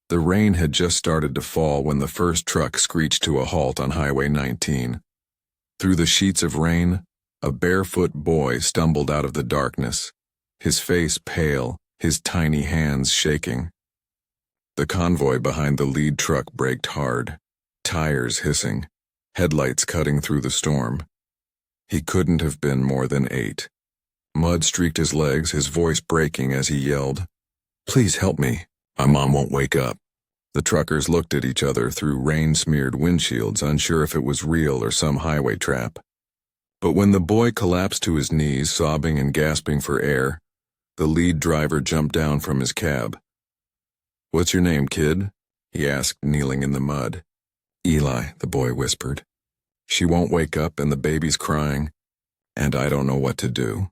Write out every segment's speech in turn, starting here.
The rain had just started to fall when the first truck screeched to a halt on Highway 19. Through the sheets of rain, a barefoot boy stumbled out of the darkness, his face pale, his tiny hands shaking. The convoy behind the lead truck braked hard, tires hissing, headlights cutting through the storm. He couldn't have been more than 8. Mud streaked his legs, his voice breaking as he yelled, "Please help me. My mom won't wake up." The truckers looked at each other through rain-smeared windshields, unsure if it was real or some highway trap. But when the boy collapsed to his knees, sobbing and gasping for air, the lead driver jumped down from his cab. "What's your name, kid?" he asked, kneeling in the mud. "Eli," the boy whispered. "She won't wake up and the baby's crying, and I don't know what to do."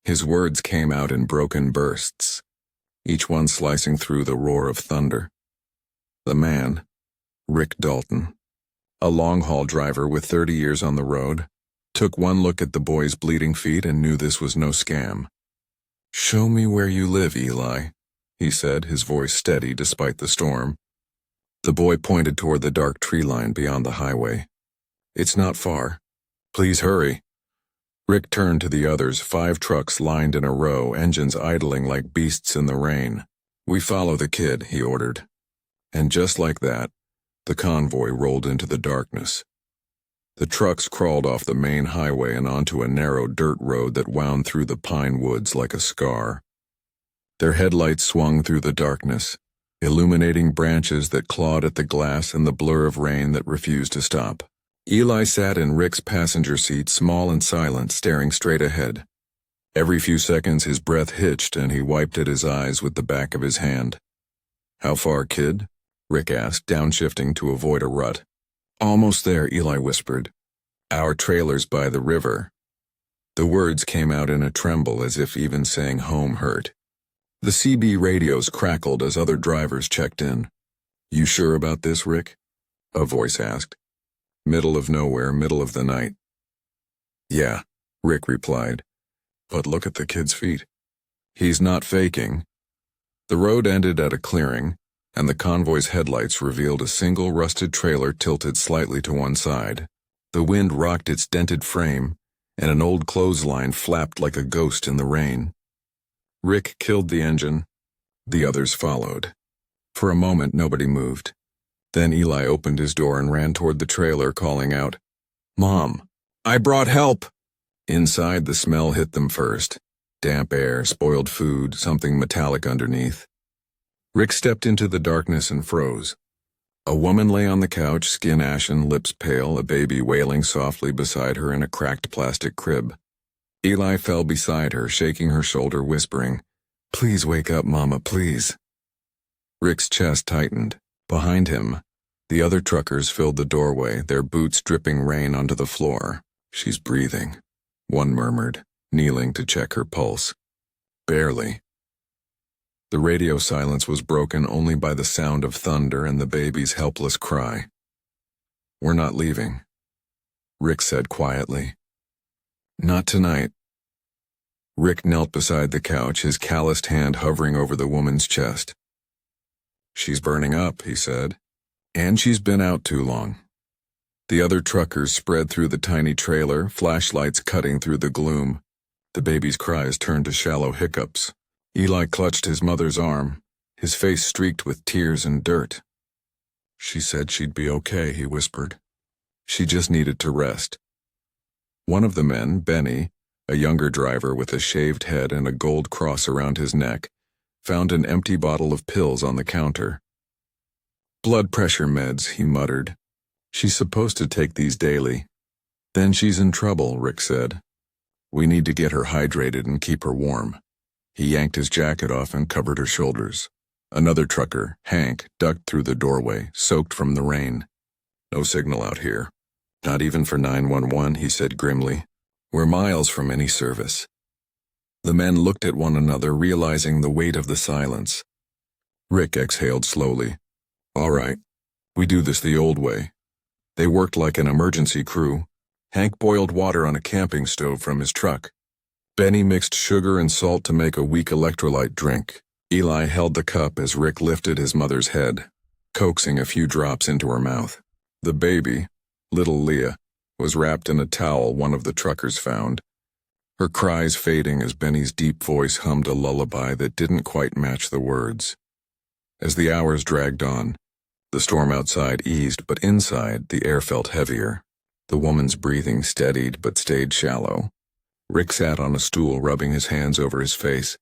His words came out in broken bursts, each one slicing through the roar of thunder. The man, Rick Dalton, a long-haul driver with 30 years on the road, took one look at the boy's bleeding feet and knew this was no scam. "Show me where you live, Eli," he said, his voice steady despite the storm. The boy pointed toward the dark tree line beyond the highway. "It's not far. Please hurry." Rick turned to the others, 5 trucks lined in a row, engines idling like beasts in the rain. "We follow the kid," he ordered. And just like that, the convoy rolled into the darkness. The trucks crawled off the main highway and onto a narrow dirt road that wound through the pine woods like a scar. Their headlights swung through the darkness, illuminating branches that clawed at the glass and the blur of rain that refused to stop. Eli sat in Rick's passenger seat, small and silent, staring straight ahead. Every few seconds his breath hitched and he wiped at his eyes with the back of his hand. "How far, kid?" Rick asked, downshifting to avoid a rut. "Almost there," Eli whispered. "Our trailer's by the river." The words came out in a tremble, as if even saying home hurt. The CB radios crackled as other drivers checked in. "You sure about this, Rick?" a voice asked. "Middle of nowhere, middle of the night." "Yeah," Rick replied. "But look at the kid's feet." "He's not faking." The road ended at a clearing, and the convoy's headlights revealed a single rusted trailer tilted slightly to one side. The wind rocked its dented frame, and an old clothesline flapped like a ghost in the rain. Rick killed the engine. The others followed. For a moment, nobody moved. Then Eli opened his door and ran toward the trailer, calling out, "Mom, I brought help!" Inside, the smell hit them first. Damp air, spoiled food, something metallic underneath. Rick stepped into the darkness and froze. A woman lay on the couch, skin ashen, lips pale, a baby wailing softly beside her in a cracked plastic crib. Eli fell beside her, shaking her shoulder, whispering, "Please wake up, Mama, please." Rick's chest tightened. Behind him, the other truckers filled the doorway, their boots dripping rain onto the floor. "She's breathing," one murmured, kneeling to check her pulse. "Barely." The radio silence was broken only by the sound of thunder and the baby's helpless cry. "We're not leaving," Rick said quietly. "Not tonight." Rick knelt beside the couch, his calloused hand hovering over the woman's chest. "She's burning up," he said, "and she's been out too long." The other truckers spread through the tiny trailer, flashlights cutting through the gloom. The baby's cries turned to shallow hiccups. Eli clutched his mother's arm, his face streaked with tears and dirt. "She said she'd be okay," he whispered. "She just needed to rest." One of the men, Benny, a younger driver with a shaved head and a gold cross around his neck, found an empty bottle of pills on the counter. "Blood pressure meds," he muttered. "She's supposed to take these daily." "Then she's in trouble," Rick said. "We need to get her hydrated and keep her warm." He yanked his jacket off and covered her shoulders. Another trucker, Hank, ducked through the doorway, soaked from the rain. "No signal out here. Not even for 911, he said grimly. "We're miles from any service." The men looked at one another, realizing the weight of the silence. Rick exhaled slowly. "All right, we do this the old way." They worked like an emergency crew. Hank boiled water on a camping stove from his truck. Benny mixed sugar and salt to make a weak electrolyte drink. Eli held the cup as Rick lifted his mother's head, coaxing a few drops into her mouth. The baby, little Leah, was wrapped in a towel one of the truckers found, her cries fading as Benny's deep voice hummed a lullaby that didn't quite match the words. As the hours dragged on, the storm outside eased, but inside the air felt heavier. The woman's breathing steadied but stayed shallow. Rick sat on a stool, rubbing his hands over his face.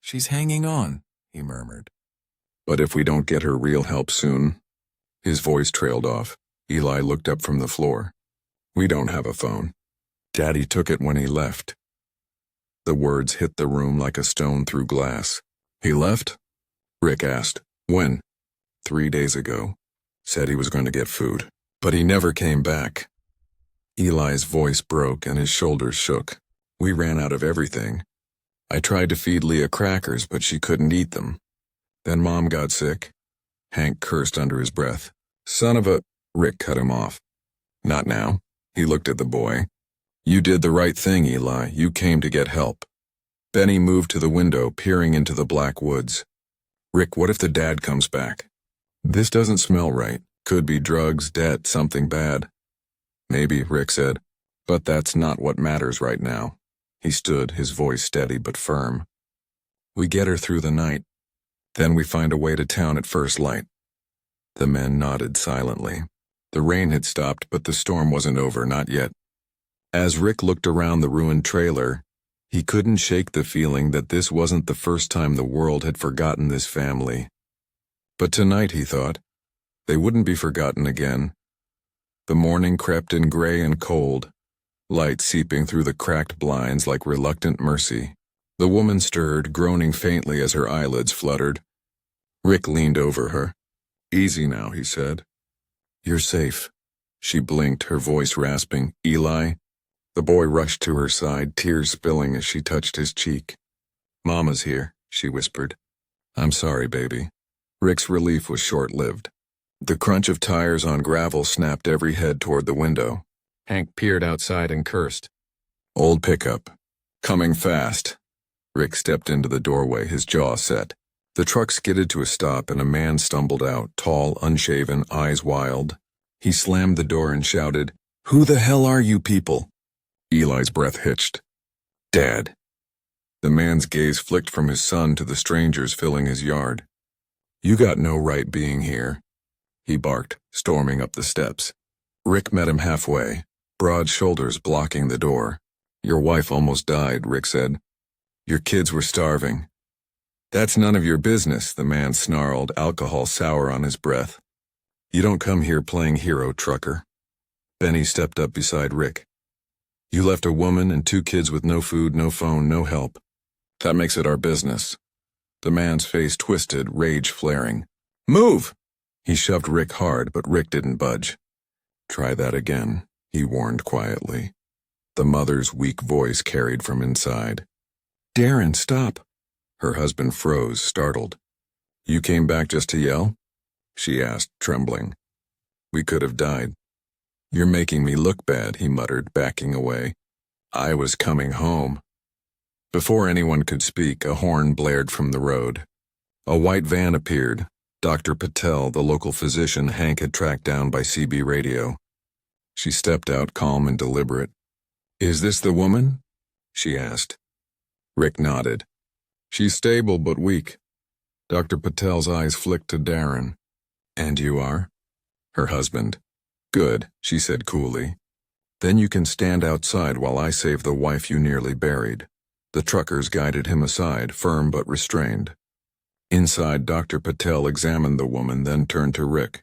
"She's hanging on," he murmured. "But if we don't get her real help soon..." His voice trailed off. Eli looked up from the floor. "We don't have a phone. Daddy took it when he left." The words hit the room like a stone through glass. "He left?" Rick asked. "When?" 3 days ago. Said he was going to get food. But he never came back." Eli's voice broke and his shoulders shook. "We ran out of everything. I tried to feed Leah crackers, but she couldn't eat them. Then Mom got sick." Hank cursed under his breath. "Son of a..." Rick cut him off. "Not now." He looked at the boy. "You did the right thing, Eli. You came to get help." Benny moved to the window, peering into the black woods. "Rick, what if the dad comes back?" "This doesn't smell right. Could be drugs, debt, something bad." "Maybe," Rick said. "But that's not what matters right now." He stood, his voice steady but firm. "We get her through the night. Then we find a way to town at first light." The men nodded silently. The rain had stopped, but the storm wasn't over, not yet. As Rick looked around the ruined trailer, he couldn't shake the feeling that this wasn't the first time the world had forgotten this family. But tonight, he thought, they wouldn't be forgotten again. The morning crept in gray and cold, light seeping through the cracked blinds like reluctant mercy. The woman stirred, groaning faintly as her eyelids fluttered. Rick leaned over her. "Easy now," he said. "You're safe." She blinked, her voice rasping. "Eli?" The boy rushed to her side, tears spilling as she touched his cheek. "Mama's here," she whispered. "I'm sorry, baby." Rick's relief was short-lived. The crunch of tires on gravel snapped every head toward the window. Hank peered outside and cursed. "Old pickup. Coming fast." Rick stepped into the doorway, his jaw set. The truck skidded to a stop and a man stumbled out, tall, unshaven, eyes wild. He slammed the door and shouted, "Who the hell are you people?" Eli's breath hitched. "Dad." The man's gaze flicked from his son to the strangers filling his yard. "You got no right being here," he barked, storming up the steps. Rick met him halfway, broad shoulders blocking the door. "Your wife almost died," Rick said. "Your kids were starving." "That's none of your business," the man snarled, alcohol sour on his breath. "You don't come here playing hero, trucker." Benny stepped up beside Rick. "You left a woman and 2 kids with no food, no phone, no help. That makes it our business." The man's face twisted, rage flaring. "Move!" He shoved Rick hard, but Rick didn't budge. "Try that again," he warned quietly. The mother's weak voice carried from inside. "Darren, stop!" Her husband froze, startled. "You came back just to yell?" she asked, trembling. "We could have died." "You're making me look bad," he muttered, backing away. "I was coming home." Before anyone could speak, a horn blared from the road. A white van appeared. Dr. Patel, the local physician Hank had tracked down by CB radio. She stepped out, calm and deliberate. "Is this the woman?" she asked. Rick nodded. "She's stable but weak." Dr. Patel's eyes flicked to Darren. "And you are?" "Her husband." "Good," she said coolly. "Then you can stand outside while I save the wife you nearly buried." The truckers guided him aside, firm but restrained. Inside, Dr. Patel examined the woman, then turned to Rick.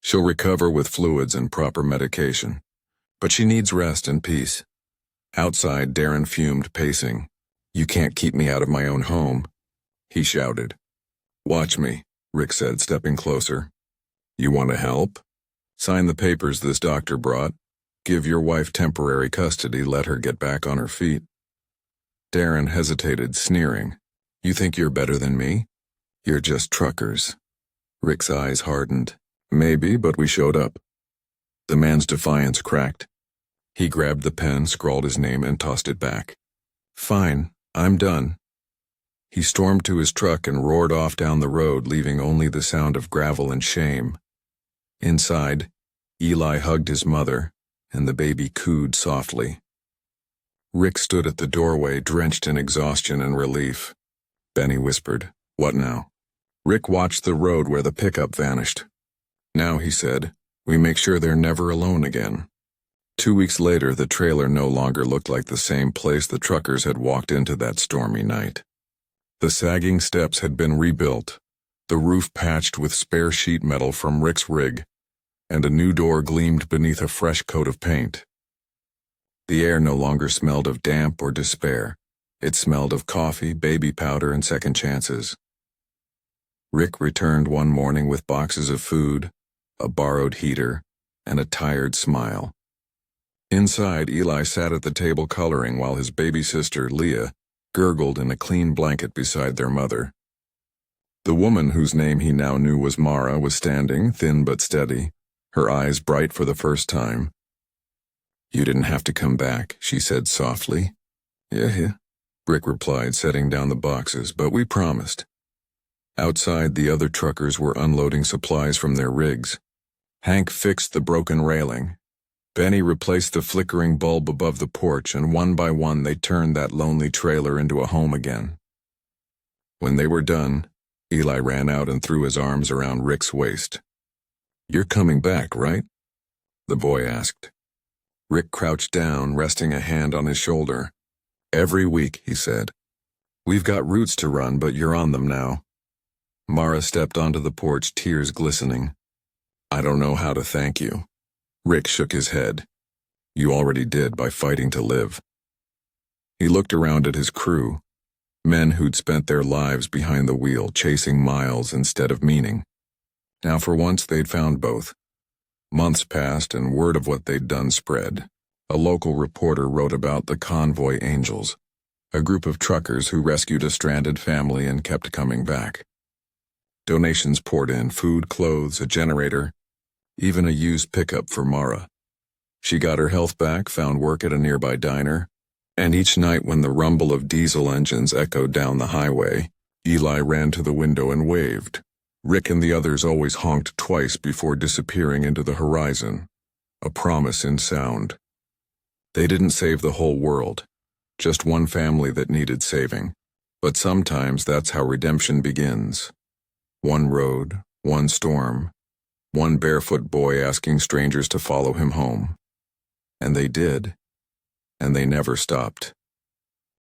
"She'll recover with fluids and proper medication. But she needs rest and peace." Outside, Darren fumed, pacing. "You can't keep me out of my own home," he shouted. "Watch me," Rick said, stepping closer. "You want to help? Sign the papers this doctor brought. Give your wife temporary custody, let her get back on her feet." Darren hesitated, sneering. "You think you're better than me? You're just truckers." Rick's eyes hardened. "Maybe, but we showed up." The man's defiance cracked. He grabbed the pen, scrawled his name, and tossed it back. "Fine, I'm done." He stormed to his truck and roared off down the road, leaving only the sound of gravel and shame. Inside, Eli hugged his mother, and the baby cooed softly. Rick stood at the doorway, drenched in exhaustion and relief. Benny whispered, "What now?" Rick watched the road where the pickup vanished. "Now," he said, "we make sure they're never alone again." 2 weeks later, the trailer no longer looked like the same place the truckers had walked into that stormy night. The sagging steps had been rebuilt, the roof patched with spare sheet metal from Rick's rig, and a new door gleamed beneath a fresh coat of paint. The air no longer smelled of damp or despair. It smelled of coffee, baby powder, and second chances. Rick returned one morning with boxes of food, a borrowed heater, and a tired smile. Inside, Eli sat at the table coloring while his baby sister, Leah, gurgled in a clean blanket beside their mother. The woman whose name he now knew was Mara was standing, thin but steady, her eyes bright for the first time. "You didn't have to come back," she said softly. Yeah, Rick replied, setting down the boxes, "but we promised." Outside, the other truckers were unloading supplies from their rigs. Hank fixed the broken railing. Benny replaced the flickering bulb above the porch, and one by one they turned that lonely trailer into a home again. When they were done, Eli ran out and threw his arms around Rick's waist. "You're coming back, right?" the boy asked. Rick crouched down, resting a hand on his shoulder. "Every week," he said. "We've got routes to run, but you're on them now." Mara stepped onto the porch, tears glistening. "I don't know how to thank you." Rick shook his head. "You already did by fighting to live." He looked around at his crew, men who'd spent their lives behind the wheel, chasing miles instead of meaning. Now for once they'd found both. Months passed and word of what they'd done spread. A local reporter wrote about the Convoy Angels, a group of truckers who rescued a stranded family and kept coming back. Donations poured in: food, clothes, a generator, even a used pickup for Mara. She got her health back, found work at a nearby diner, and each night when the rumble of diesel engines echoed down the highway, Eli ran to the window and waved. Rick and the others always honked twice before disappearing into the horizon, a promise in sound. They didn't save the whole world, just one family that needed saving. But sometimes that's how redemption begins. One road, one storm, one barefoot boy asking strangers to follow him home. And they did, and they never stopped.